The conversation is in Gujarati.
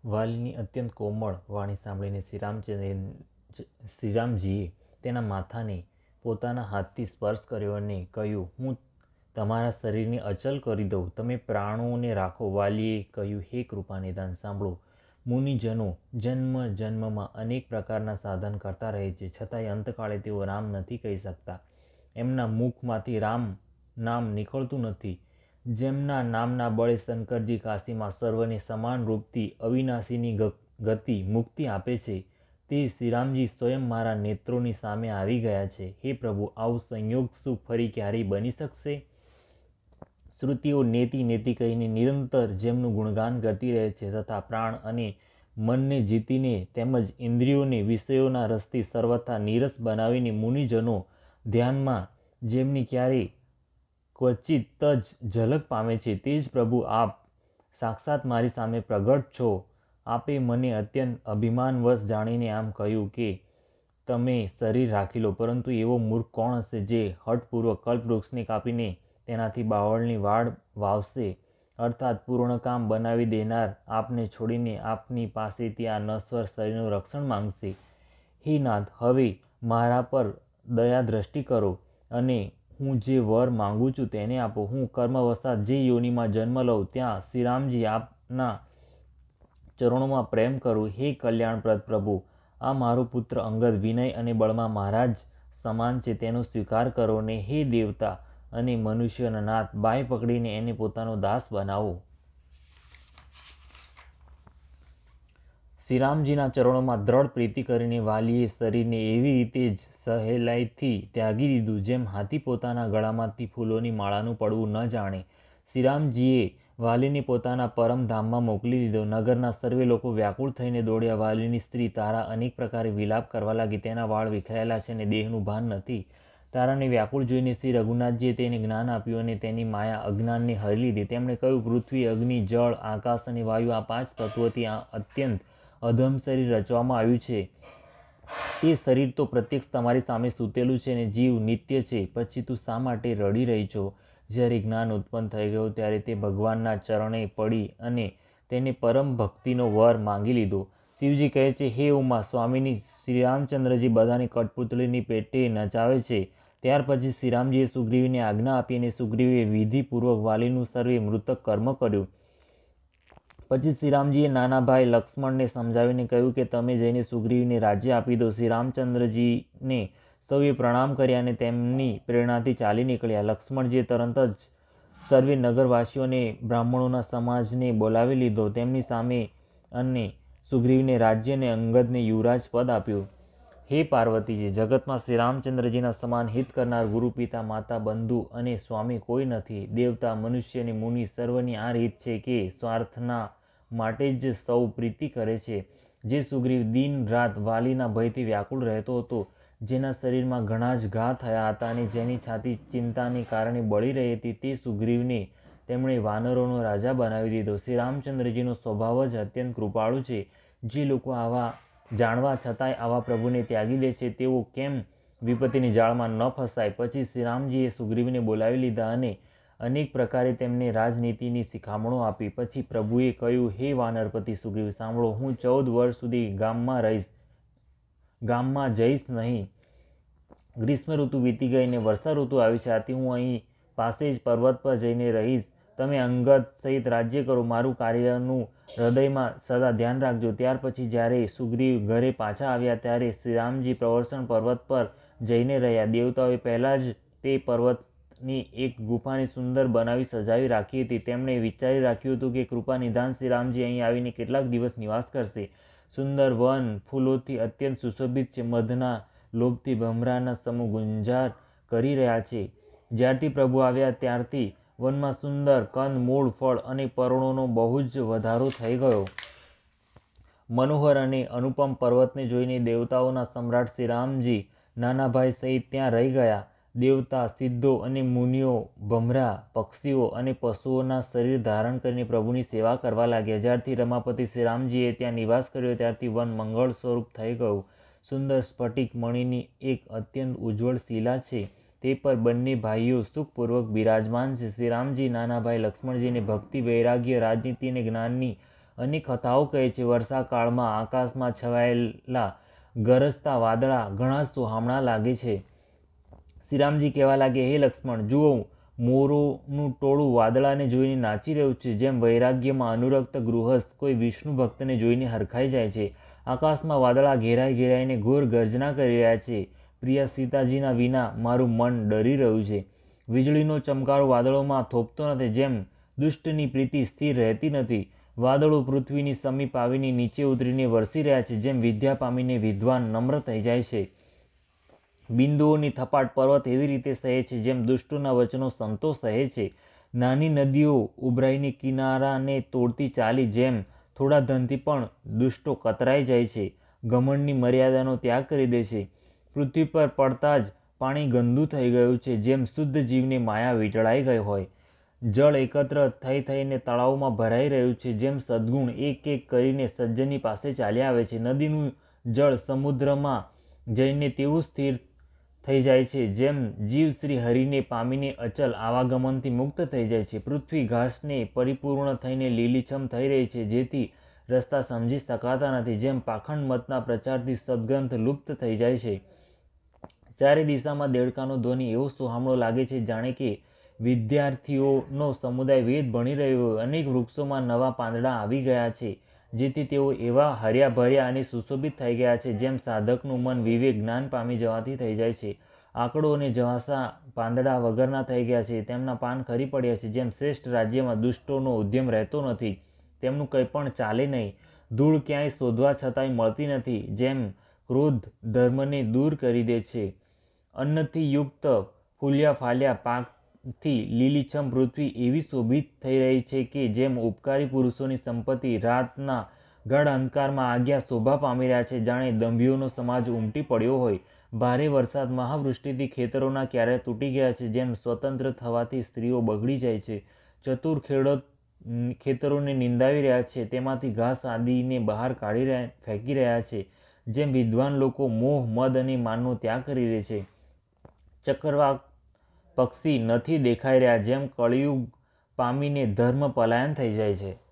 વાલીની અત્યંત કોમળ વાણી સાંભળીને શ્રીરામજીએ તેના માથાને પોતાના હાથથી સ્પર્શ કર્યો અને કહ્યું, હું તમારા શરીરને અચલ કરી દઉં, તમે પ્રાણોને રાખો. વાલીએ કહ્યું, હે કૃપાનિધાન, સાંભળો. મુનિજનો જન્મ જન્મમાં અનેક પ્રકારના સાધન કરતા રહે છે, છતાંય અંતકાળે તેઓ રામ નથી કહી શકતા. એમના મુખમાંથી રામ નામ નીકળતું નથી. જેમના નામના બળે શંકરજી કાશીમાં સર્વને સમાન રૂપથી અવિનાશીની ગતિ મુક્તિ આપે છે, તે શ્રીરામજી સ્વયં મારા નેત્રોની સામે આવી ગયા છે. હે પ્રભુ, આવું સંયોગ સુખ ફરી ક્યારેય બની શકશે? શ્રુતિઓ નેતિ નેતિ કહીને નિરંતર જેમનું ગુણગાન કરતી રહે છે, તથા પ્રાણ અને મનને જીતીને તેમજ ઇન્દ્રિયોને વિષયોના રસથી સર્વથા નીરસ બનાવીને મુનિજનો ધ્યાનમાં જેમની ક્યારેય ક્વચિત જ ઝલક પામે છે, તે જ પ્રભુ આપ સાક્ષાત મારી સામે પ્રગટ છો. આપે મને અત્યંત અભિમાનવશ જાણીને આમ કહ્યું કે તમે શરીર રાખી લો, પરંતુ એવો મૂર્ખ કોણ હશે જે હઠપૂર્વક કલ્પવૃક્ષને કાપીને તેનાથી બાવળની વાડ વાવશે? અર્થાત પૂર્ણકામ બનાવી દેનાર આપને છોડીને આપની પાસેથી આ નશ્વર શરીરનું રક્ષણ માંગશે. હે નાથ, હવે મારા પર દયા દ્રષ્ટિ કરો અને હું જે વર માંગુ છું તેને આપો. હું કર્મવશાત જે યોનિમાં જન્મ લઉં ત્યાં શ્રીરામજી આપના ચરણોમાં પ્રેમ કરું. હે કલ્યાણપ્રદ પ્રભુ, આ મારો પુત્ર અંગદ વિનય અને બળમાં મહારાજ સમાન છે, તેનો સ્વીકાર કરો ને હે દેવતા અને મનુષ્યના નાથ, બાંય પકડીને એને પોતાનો દાસ બનાવો. શ્રીરામજીના ચરણોમાં દ્રઢ પ્રીતિ કરીને વાલીએ શરીરને એવી રીતે જ સહેલાઈથી ત્યાગી દીધું જેમ હાથી પોતાના ગળામાંથી ફૂલોની માળાનું પડવું ન જાણે. શ્રીરામજીએ વાલીને પોતાના પરમધામમાં મોકલી દીધો. નગરના સર્વે લોકો વ્યાકુળ થઈને દોડ્યા. વાલીની સ્ત્રી તારા અનેક પ્રકારે વિલાપ કરવા લાગી. તેના વાળ વિખરાયેલા છે અને દેહનું ભાન નથી. તારાને વ્યાકુળ જોઈને શ્રી રઘુનાથજીએ તેને જ્ઞાન આપ્યું અને તેની માયા અજ્ઞાનને હરી લીધી. તેમણે કહ્યું, પૃથ્વી, અગ્નિ, જળ, આકાશ અને વાયુ, આ 5 તત્વોથી આ અત્યંત અધમ શરીર રચવામાં આવ્યું છે. તે શરીર તો પ્રત્યક્ષ તમારી સામે સૂતેલું છે અને જીવ નિત્ય છે. પછી તું શા માટે રડી રહી છો? જ્યારે જ્ઞાન ઉત્પન્ન થઈ ગયું ત્યારે તે ભગવાનના ચરણે પડી અને તેને પરમ ભક્તિનો વર માંગી લીધો. શિવજી કહે છે, હે ઉમા સ્વામિની, શ્રીરામચંદ્રજી બધાને કઠપુતળીની પેટે નચાવે છે. ત્યાર પછી શ્રીરામજીએ સુગ્રીવને આજ્ઞા આપી અને સુગ્રીવે વિધિપૂર્વક વાલીનું સર્વે મૃતક કર્મ કર્યું. પછી શ્રીરામજીએ નાના ભાઈ લક્ષ્મણને સમજાવીને કહ્યું કે તમે જઈને સુગ્રીવને રાજ્ય આપી દો. શ્રીરામચંદ્રજીને સૌએ પ્રણામ કર્યા અને તેમની પ્રેરણાથી ચાલી નીકળ્યા. લક્ષ્મણજીએ તરત જ સર્વે નગરવાસીઓ અને બ્રાહ્મણોના સમાજને બોલાવી લીધો તેમની સામે અને સુગ્રીવને રાજ્ય અને અંગદને યુવરાજ પદ આપ્યું. હે પાર્વતીજી, જગતમાં શ્રીરામચંદ્રજીના સમાન હિત કરનાર ગુરુ, પિતા, માતા, બંધુ અને સ્વામી કોઈ નથી. દેવતા, મનુષ્ય અને મુનિ સર્વની આ રીત છે કે સ્વાર્થના માટે જ સૌ પ્રીતિ કરે છે. જે સુગ્રીવ દિન રાત વાલીના ભયથી વ્યાકુળ રહેતો હતો, જેના શરીરમાં ઘણા જ ઘા થયા હતા અને જેની છાતી ચિંતાને કારણે બળી રહી હતી, તે સુગ્રીવને તેમણે વાનરોનો રાજા બનાવી દીધો. શ્રીરામચંદ્રજીનો સ્વભાવ જ અત્યંત કૃપાળુ છે. જે લોકો આવા જાણવા છતાંય આવા પ્રભુને ત્યાગી દે છે, તેઓ કેમ વિપત્તિની જાળમાં ન ફસાય? પછી શ્રીરામજીએ સુગ્રીવને બોલાવી લીધા અને અનેક પ્રકારે તેમને રાજનીતિની શિખામણો આપી. પછી પ્રભુએ કહ્યું, હે વાનરપતિ સુગ્રીવ, સાંભળો. હું 14 વર્ષ સુધી ગામમાં જઈશ નહીં. ગ્રીષ્મ ઋતુ વીતી ગઈ અને વર્ષા ઋતુ આવી છે. આથી હું અહીં પાસે જ પર્વત પર જઈને રહીશ. તમે અંગદ સહિત રાજ્ય કરો. મારું કાર્યનું હૃદયમાં સદા ધ્યાન રાખજો. ત્યાર પછી જ્યારે સુગ્રીવ ઘરે પાછા આવ્યા ત્યારે શ્રીરામજી પ્રવર્ષણ પર્વત પર જઈને રહ્યા. દેવતાઓએ પહેલાં જ તે પર્વતની એક ગુફાને સુંદર બનાવી સજાવી રાખી હતી. તેમણે વિચારી રાખ્યું હતું કે કૃપાનિધાન શ્રીરામજી અહીં આવીને કેટલાક દિવસ નિવાસ કરશે. સુંદર વન ફૂલોથી અત્યંત સુશોભિત છે. મધના લોભથી ભમરાના સમૂહ ગુંજાર કરી રહ્યા છે. જ્યારથી પ્રભુ આવ્યા ત્યારથી વનમાં સુંદર કંદ, મૂળ, ફળ અને પર્ણોનો બહુ જ વધારો થઈ ગયો. મનોહર અને અનુપમ પર્વતને જોઈને દેવતાઓના સમ્રાટ શ્રીરામજી નાના ભાઈ સહિત ત્યાં રહી ગયા. દેવતા, સિદ્ધો અને મુનિઓ, ભમરા, પક્ષીઓ અને પશુઓના શરીર ધારણ કરીને પ્રભુની સેવા કરવા લાગ્યા. જ્યારથી રમાપતિ શ્રીરામજીએ ત્યાં નિવાસ કર્યો ત્યારથી વન મંગળ સ્વરૂપ થઈ ગયું. સુંદર સ્ફટિક મણીની એક અત્યંત ઉજ્જવળ શિલા છે. તે પર બંને ભાઈઓ સુખપૂર્વક બિરાજમાન છે. શ્રીરામજી નાના ભાઈ લક્ષ્મણજીને ભક્તિ, વૈરાગ્ય, રાજનીતિ અને જ્ઞાનની અનેક કથાઓ કહે છે વર્ષાકાળમાં આકાશમાં છવાયેલા ગરજતા વાદળા ઘણા સુહામણા લાગે છે. શ્રીરામજી કહેવા લાગે, હે લક્ષ્મણ, જુઓ, મોરોનું ટોળું વાદળાને જોઈને નાચી રહ્યું છે. જેમ વૈરાગ્યમાં અનુરક્ત ગૃહસ્થ કોઈ વિષ્ણુ ભક્તને જોઈને હરખાઈ જાય છે. આકાશમાં વાદળા ઘેરાઈ ઘેરાઈને ઘોર ગર્જના કરી રહ્યા છે. પ્રિયા સીતાજીના વિના મારું મન ડરી રહ્યું છે. વીજળીનો ચમકારો વાદળોમાં થોપતો નથી. જેમ દુષ્ટની પ્રીતિ સ્થિર રહેતી નથી. વાદળો પૃથ્વીની સમીપ આવીને નીચે ઉતરીને વરસી રહ્યા છે. જેમ વિદ્યા પામીને વિદ્વાન નમ્ર થઈ જાય છે. બિંદુઓની થપાટ પર્વત એવી રીતે સહે છે જેમ દુષ્ટોના વચનો સંતો સહે છે. નાની નદીઓ ઉભરાઈને કિનારાને તોડતી ચાલી જેમ થોડા ધનથી પણ દુષ્ટો કતરાઈ જાય છે. ઘમંડની મર્યાદાનો ત્યાગ કરી દે છે. પૃથ્વી પર પડતા જ પાણી ગંદુ થઈ ગયું છે. જેમ શુદ્ધ જીવને માયા વીંટળાઈ ગઈ હોય. જળ એકત્ર થઈ થઈને તળાવમાં ભરાઈ રહ્યું છે. જેમ સદ્ગુણ એક એક કરીને સજ્જનની પાસે ચાલ્યા આવે છે. નદીનું જળ સમુદ્રમાં જઈને તેવું સ્થિર થઈ જાય છે જેમ જીવ શ્રી હરિને પામીને અચલ આવાગમનથી મુક્ત થઈ જાય છે. પૃથ્વી ઘાસને પરિપૂર્ણ થઈને લીલીછમ થઈ રહી છે જેથી રસ્તા સમજી શકાતા નથી. જેમ પાખંડ મતના પ્રચારથી સદગ્રંથ લુપ્ત થઈ જાય છે. ચારે દિશામાં દેડકાનો ધ્વનિ એવો સુહામણો લાગે છે જાણે કે વિદ્યાર્થીઓનો સમુદાય વેદ ભણી રહ્યો હોય. અનેક વૃક્ષોમાં નવા પાંદડા આવી ગયા છે જેથી તેઓ એવા હર્યા ભર્યા અને સુશોભિત થઈ ગયા છે જેમ સાધકનું મન વિવેક જ્ઞાન પામી જવાથી થઈ જાય છે. આંકડો અને જવાસા પાંદડા વગરના થઈ ગયા છે. તેમના પાન ખરી પડ્યા છે. જેમ શ્રેષ્ઠ રાજ્યમાં દુષ્ટોનો ઉદ્યમ રહેતો નથી. તેમનું કંઈ પણ ચાલે નહીં. ધૂળ ક્યાંય શોધવા છતાંય મળતી નથી. જેમ ક્રોધ ધર્મને દૂર કરી દે છે. અન્નથી યુક્ત ફૂલ્યા ફાલ્યા પાકથી લીલીછમ પૃથ્વી એવી શોભિત થઈ રહી છે કે જેમ ઉપકારી પુરુષોની સંપત્તિ રાતના ગાઢ અંધકારમાં આજ્ઞા શોભા પામી રહ્યા છે. જાણે દંભીઓનો સમાજ ઉમટી પડ્યો હોય. ભારે વરસાદ મહાવૃષ્ટિથી ખેતરોના ક્યારે તૂટી ગયા છે. જેમ સ્વતંત્ર થવાથી સ્ત્રીઓ બગડી જાય છે. ચતુર ખેડૂત ખેતરોને નિંદાવી રહ્યા છે. તેમાંથી ઘાસ આદિને બહાર કાઢી ફેંકી રહ્યા છે. જેમ વિદ્વાન લોકો મોહ મદ અને માનનો ત્યાગ કરી દે છે. ચક્રવાક પક્ષી નથી દેખાઈ રહ્યા. જેમ કળિયુગ પામીને ધર્મ પલાયન થઈ જાય છે.